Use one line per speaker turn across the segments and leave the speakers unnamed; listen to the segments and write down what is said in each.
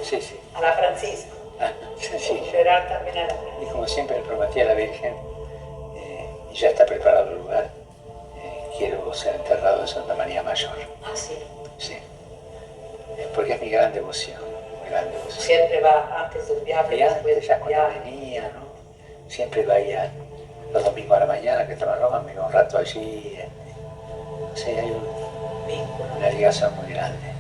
Sí, sí.
A la Francisco.
Sí.
Y llorar también a la Francisco.
Y como siempre le prometí a la Virgen, y ya está preparado el lugar, quiero ser enterrado en Santa María Mayor.
Ah, sí.
Sí. Porque es mi gran devoción, muy gran devoción.
Siempre va antes del viaje,
Y
después
antes, ya
del
cuando
viaje.
venía, ¿no? Siempre vaya los domingos a la mañana, que estaba en Roma, me iba un rato allí. No sé, hay una ligación muy grande.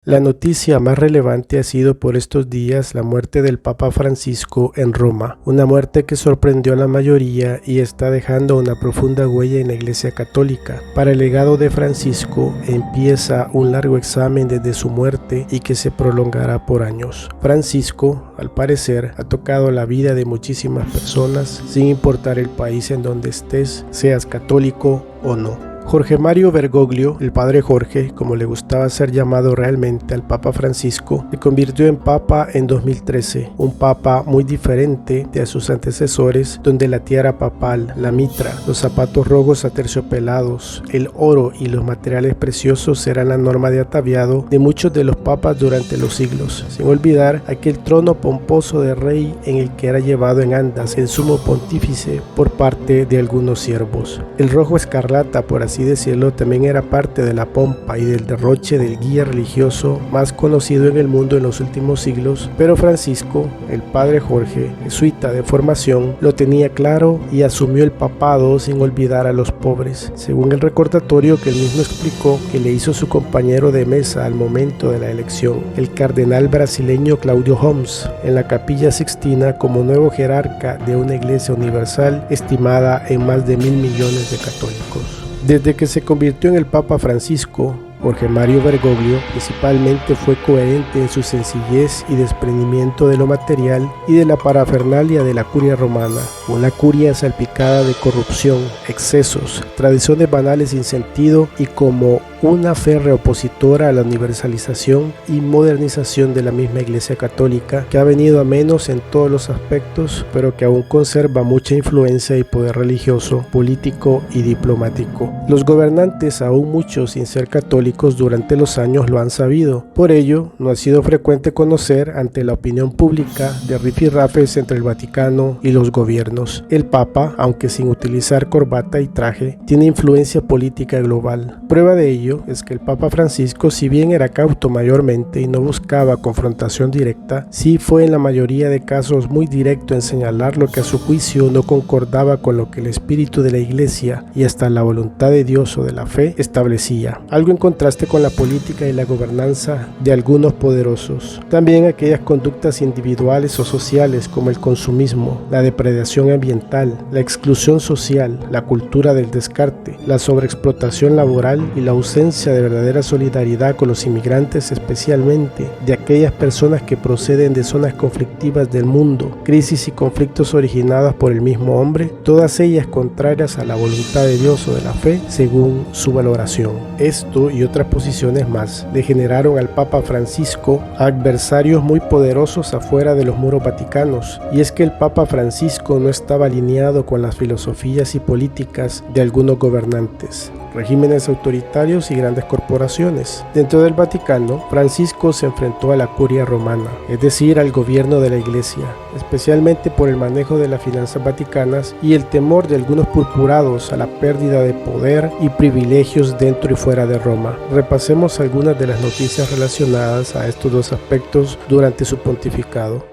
La noticia más relevante ha sido por estos días la muerte del Papa Francisco en Roma, una muerte que sorprendió a la mayoría y está dejando una profunda huella en la Iglesia Católica. Para el legado de Francisco empieza un largo examen desde su muerte y que se prolongará por años. Francisco, al parecer, ha tocado la vida de muchísimas personas, sin importar el país en donde estés, seas católico o no. Jorge Mario Bergoglio, el padre Jorge, como le gustaba ser llamado realmente al Papa Francisco, se convirtió en Papa en 2013, un Papa muy diferente de sus antecesores, donde la tiara papal, la mitra, los zapatos rojos aterciopelados, el oro y los materiales preciosos eran la norma de ataviado de muchos de los papas durante los siglos, sin olvidar aquel trono pomposo de rey en el que era llevado en andas el sumo pontífice por parte de algunos siervos. El rojo escarlata, por así decirlo, también era parte de la pompa y del derroche del guía religioso más conocido en el mundo en los últimos siglos, pero Francisco, el padre Jorge, jesuita de formación, lo tenía claro y asumió el papado sin olvidar a los pobres, según el recordatorio que él mismo explicó que le hizo su compañero de mesa al momento de la elección, el cardenal brasileño Claudio Homs, en la Capilla Sixtina como nuevo jerarca de una iglesia universal estimada en más de 1.000 millones de católicos. Desde que se convirtió en el Papa Francisco, Jorge Mario Bergoglio principalmente fue coherente en su sencillez y desprendimiento de lo material y de la parafernalia de la curia romana, una curia salpicada de corrupción, excesos, tradiciones banales sin sentido y como una férrea opositora a la universalización y modernización de la misma Iglesia Católica, que ha venido a menos en todos los aspectos, pero que aún conserva mucha influencia y poder religioso, político y diplomático. Los gobernantes, aún muchos sin ser católicos durante los años, lo han sabido. Por ello, no ha sido frecuente conocer ante la opinión pública de rifirrafes entre el Vaticano y los gobiernos. El Papa, aunque sin utilizar corbata y traje, tiene influencia política global. Prueba de ello es que el Papa Francisco, si bien era cauto mayormente y no buscaba confrontación directa, sí fue en la mayoría de casos muy directo en señalar lo que a su juicio no concordaba con lo que el espíritu de la Iglesia y hasta la voluntad de Dios o de la fe establecía, algo en contraste con la política y la gobernanza de algunos poderosos. También aquellas conductas individuales o sociales como el consumismo, la depredación ambiental, la exclusión social, la cultura del descarte, la sobreexplotación laboral y la ausencia de verdadera solidaridad con los inmigrantes, especialmente de aquellas personas que proceden de zonas conflictivas del mundo, crisis y conflictos originados por el mismo hombre, todas ellas contrarias a la voluntad de Dios o de la fe, según su valoración. Esto y otras posiciones más le generaron al Papa Francisco adversarios muy poderosos afuera de los muros vaticanos, y es que el Papa Francisco no estaba alineado con las filosofías y políticas de algunos gobernantes, regímenes autoritarios y grandes corporaciones. Dentro del Vaticano, Francisco se enfrentó a la curia romana, es decir, al gobierno de la Iglesia, especialmente por el manejo de las finanzas vaticanas y el temor de algunos purpurados a la pérdida de poder y privilegios dentro y fuera de Roma. Repasemos algunas de las noticias relacionadas a estos dos aspectos durante su pontificado.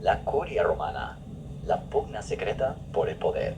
La curia romana, la pugna secreta por el poder.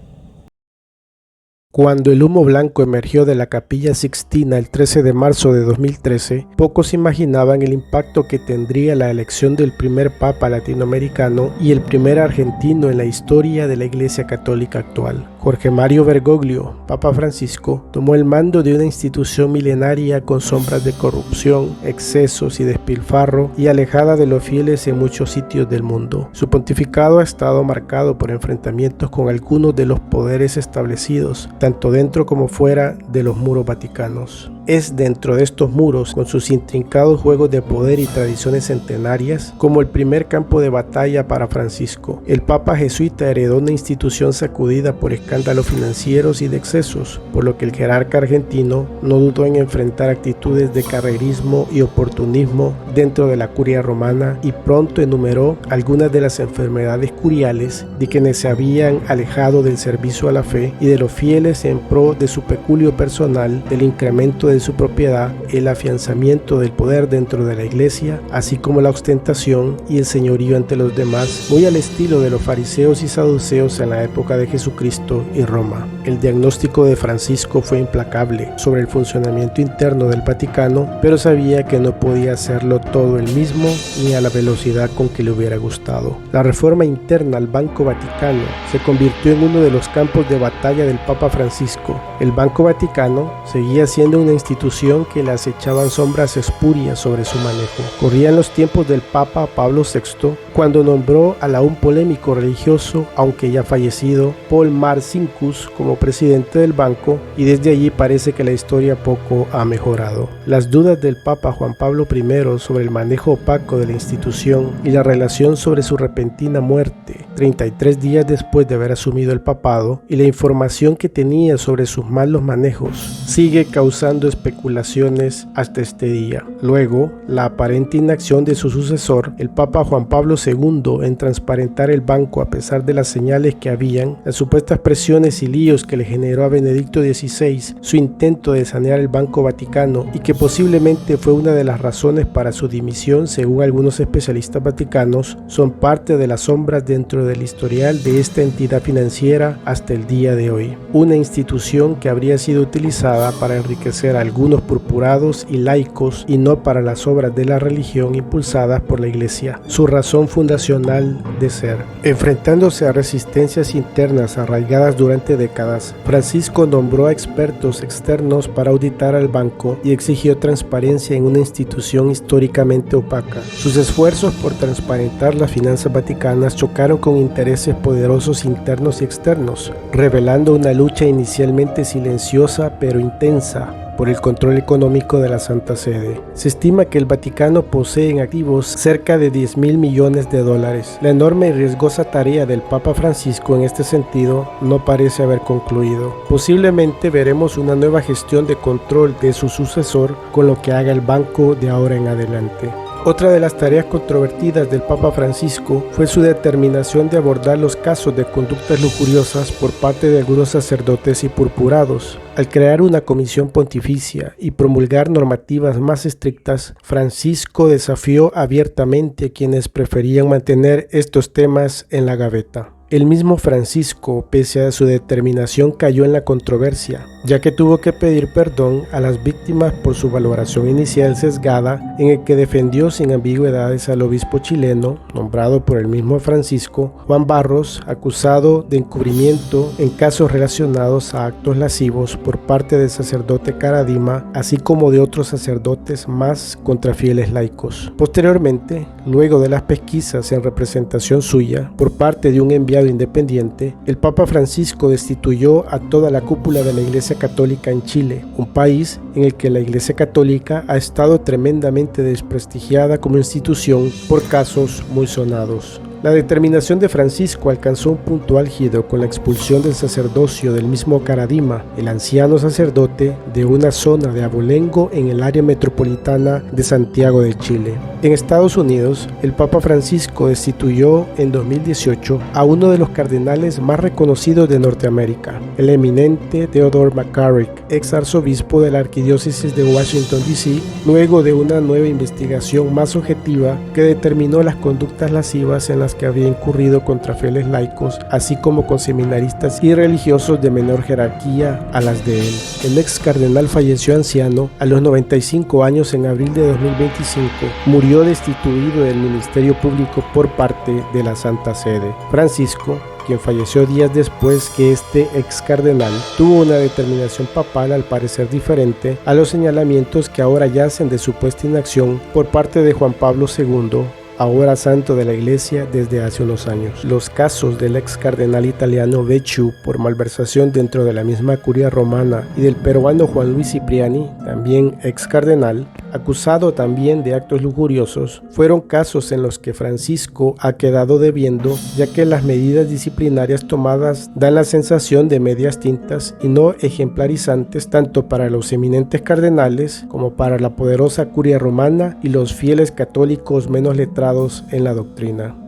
Cuando el humo blanco emergió de la Capilla Sixtina el 13 de marzo de 2013, pocos imaginaban el impacto que tendría la elección del primer Papa latinoamericano y el primer argentino en la historia de la Iglesia Católica actual. Jorge Mario Bergoglio, Papa Francisco, tomó el mando de una institución milenaria con sombras de corrupción, excesos y despilfarro y alejada de los fieles en muchos sitios del mundo. Su pontificado ha estado marcado por enfrentamientos con algunos de los poderes establecidos, tanto dentro como fuera de los muros vaticanos. Es dentro de estos muros, con sus intrincados juegos de poder y tradiciones centenarias, como el primer campo de batalla para Francisco. El Papa jesuita heredó una institución sacudida por escándalos financieros y de excesos, por lo que el jerarca argentino no dudó en enfrentar actitudes de carrerismo y oportunismo dentro de la curia romana y pronto enumeró algunas de las enfermedades curiales de quienes se habían alejado del servicio a la fe y de los fieles en pro de su peculio personal, del incremento de su propiedad, el afianzamiento del poder dentro de la iglesia, así como la ostentación y el señorío ante los demás, muy al estilo de los fariseos y saduceos en la época de Jesucristo y Roma. El diagnóstico de Francisco fue implacable sobre el funcionamiento interno del Vaticano, pero sabía que no podía hacerlo todo él mismo ni a la velocidad con que le hubiera gustado. La reforma interna al Banco Vaticano se convirtió en uno de los campos de batalla del Papa Francisco. El Banco Vaticano seguía siendo una institución que le acechaban sombras espurias sobre su manejo. Corrían los tiempos del Papa Pablo VI, cuando nombró al aún polémico religioso, aunque ya fallecido, Paul Marcinkus como presidente del banco, y desde allí parece que la historia poco ha mejorado. Las dudas del Papa Juan Pablo I sobre el manejo opaco de la institución y la relación sobre su repentina muerte, 33 días después de haber asumido el papado, y la información que tenía sobre sus malos manejos, sigue causando especulaciones hasta este día. Luego, la aparente inacción de su sucesor, el Papa Juan Pablo II, en transparentar el banco a pesar de las señales que habían, las supuestas presiones y líos que le generó a Benedicto XVI, su intento de sanear el Banco Vaticano y que posiblemente fue una de las razones para su dimisión según algunos especialistas vaticanos, son parte de las sombras dentro del historial de esta entidad financiera hasta el día de hoy. Una institución que habría sido utilizada para enriquecer a algunos purpurados y laicos y no para las obras de la religión impulsadas por la Iglesia, su razón fundacional de ser. Enfrentándose a resistencias internas arraigadas durante décadas, Francisco nombró a expertos externos para auditar al banco y exigió transparencia en una institución históricamente opaca. Sus esfuerzos por transparentar las finanzas vaticanas chocaron con intereses poderosos internos y externos, revelando una lucha inicialmente silenciosa pero intensa por el control económico de la Santa Sede. Se estima que el Vaticano posee en activos cerca de 10.000 millones de dólares. La enorme y riesgosa tarea del Papa Francisco en este sentido no parece haber concluido. Posiblemente veremos una nueva gestión de control de su sucesor con lo que haga el banco de ahora en adelante. Otra de las tareas controvertidas del Papa Francisco fue su determinación de abordar los casos de conductas lujuriosas por parte de algunos sacerdotes y purpurados. Al crear una comisión pontificia y promulgar normativas más estrictas, Francisco desafió abiertamente a quienes preferían mantener estos temas en la gaveta. El mismo Francisco, pese a su determinación, cayó en la controversia, ya que tuvo que pedir perdón a las víctimas por su valoración inicial sesgada, en el que defendió sin ambigüedades al obispo chileno, nombrado por el mismo Francisco, Juan Barros, acusado de encubrimiento en casos relacionados a actos lascivos por parte del sacerdote Caradima, así como de otros sacerdotes más contra fieles laicos. Posteriormente, luego de las pesquisas en representación suya, por parte de un enviado independiente, el Papa Francisco destituyó a toda la cúpula de la Iglesia Católica en Chile, un país en el que la Iglesia Católica ha estado tremendamente desprestigiada como institución por casos muy sonados. La determinación de Francisco alcanzó un punto álgido con la expulsión del sacerdocio del mismo Caradima, el anciano sacerdote de una zona de abolengo en el área metropolitana de Santiago de Chile. En Estados Unidos, el Papa Francisco destituyó en 2018 a uno de los cardenales más reconocidos de Norteamérica, el eminente Theodore McCarrick, ex arzobispo de la arquidiócesis de Washington D.C., luego de una nueva investigación más objetiva que determinó las conductas lascivas en las que había incurrido contra fieles laicos, así como con seminaristas y religiosos de menor jerarquía a las de él. El ex cardenal falleció anciano a los 95 años en abril de 2025. Murió destituido del ministerio público por parte de la Santa Sede. Francisco quien falleció días después que este ex cardenal tuvo una determinación papal al parecer diferente a los señalamientos que ahora yacen de supuesta inacción por parte de Juan Pablo II, ahora santo de la Iglesia desde hace unos años. Los casos del ex cardenal italiano Becciu por malversación dentro de la misma curia romana y del peruano Juan Luis Cipriani, también ex cardenal, acusado también de actos lujuriosos, fueron casos en los que Francisco ha quedado debiendo, ya que las medidas disciplinarias tomadas dan la sensación de medias tintas y no ejemplarizantes tanto para los eminentes cardenales como para la poderosa curia romana y los fieles católicos menos letrados en la doctrina.